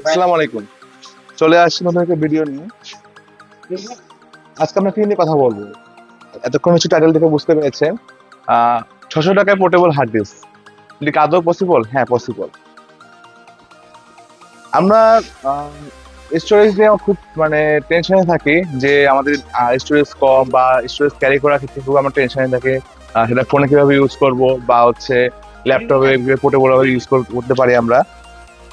আসসালামু আলাইকুম। চলে আসছি নতুন একটা ভিডিও নিয়ে। আজকে আমরা কি নিয়ে কথা বলবো? এতক্ষণ হচ্ছে টাইটেল দেখে বুঝতে পেরেছেন। 600 টাকায় পোর্টেবল হার্ড ডিস্ক এটা কি আদৌ পসিবল? হ্যাঁ, পসিবল। আমরা স্টোরেজ নিয়ে খুব টেনশনে থাকি যে আমাদের স্টোরেজ কম বা স্টোরেজ ক্যারি করার ক্ষেত্রে খুব আমরা টেনশনে থাকি। সেটা ফোনে কিভাবে ইউজ করব বা হচ্ছে ল্যাপটপে পোর্টেবল ভাবে ইউজ করতে পারি আমরা।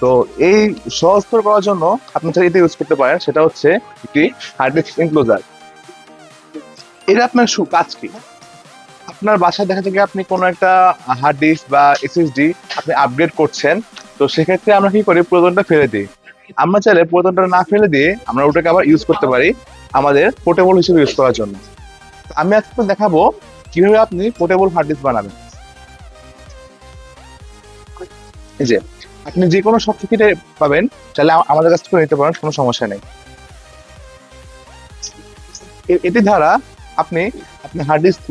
তো এই সহজতর করার জন্য আপনি চাইলে এটা ইউজ করতে পারেন, সেটা হচ্ছে একটি হার্ড ডিস্ক এনক্লোজার। এটা আপনার কাজ কি? আপনার বাসায় দেখা যায় কি আপনি কোনো একটা হার্ড ডিস্ক বা এসএসডি আপনি আপগ্রেড করছেন। তো সেক্ষেত্রে আমরা কি করি, পুরাতনটা ফেলে দিই। আমরা চাইলে পুরাতনটা না ফেলে দিয়ে আমরা ওটাকে আবার ইউজ করতে পারি আমাদের পোর্টেবল হিসেবে ইউজ করার জন্য। তো আমি আজকে দেখাবো কিভাবে আপনি পোর্টেবল হার্ড ডিস্ক বানাবেন। এই যে আপনি যে কোনো সব থেকে পাবেন, চাইলে আমাদের কাছ থেকে নিতে পারেন, কোনো সমস্যা নেই। এটি দ্বারা আপনি আপনি হার্ড ডিস্ক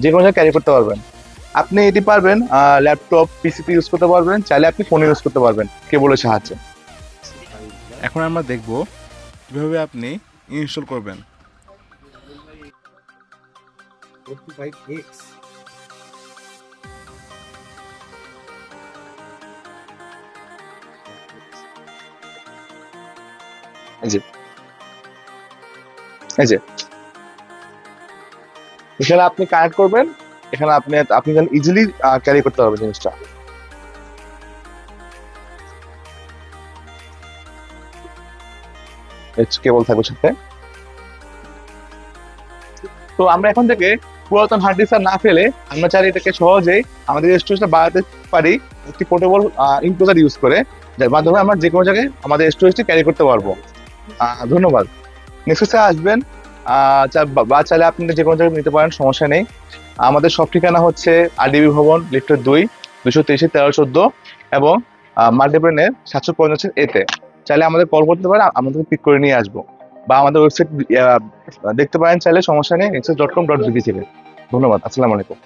যে কোনো জায়গায় ক্যারি করতে পারবেন। আপনি এটি পারবেন ল্যাপটপ পিসিতে ইউজ করতে পারবেন, চাইলে আপনি ফোনে ইউজ করতে পারবেন কেবলের সাহায্যে। এখন আমরা দেখব কিভাবে আপনি ইনস্টল করবেন। এই যে এই যে এখানে আপনি কানেক্ট করবেন। এখানে আপনি আপনি ইজিলি ক্যারি করতে পারবেন জিনিসটা। কেবল থাকবে সাথে। তো আমরা এখন থেকে পুরাতন হার্ড ডিস্ক না ফেলে আমরা চাইলে এটাকে সহজেই আমাদের স্টোরেজটা বাড়াতে পারি একটি পোর্টেবল ইনক্লোজার ইউজ করে, যার মাধ্যমে আমরা যে কোনো জায়গায় আমাদের স্টোরেজটি ক্যারি করতে পারবো। ধন্যবাদ। নেক্সট আসবেন। বা চাইলে আপনি যে কোনো জায়গায় নিতে পারেন, সমস্যা নেই। আমাদের সব ঠিকানা হচ্ছে আরডিবি ভবন, লিফটের 2, 223, 13, 14 এবং মাল্টিপ্লেনের 750 এতে। চাইলে আমাদের কল করতে পারেন, আমাদের পিক করে নিয়ে আসবো। বা আমাদের ওয়েবসাইট দেখতে পারেন চাইলে, সমস্যা নেই, access.com.bd থেকে। ধন্যবাদ। আসসালামু আলাইকুম।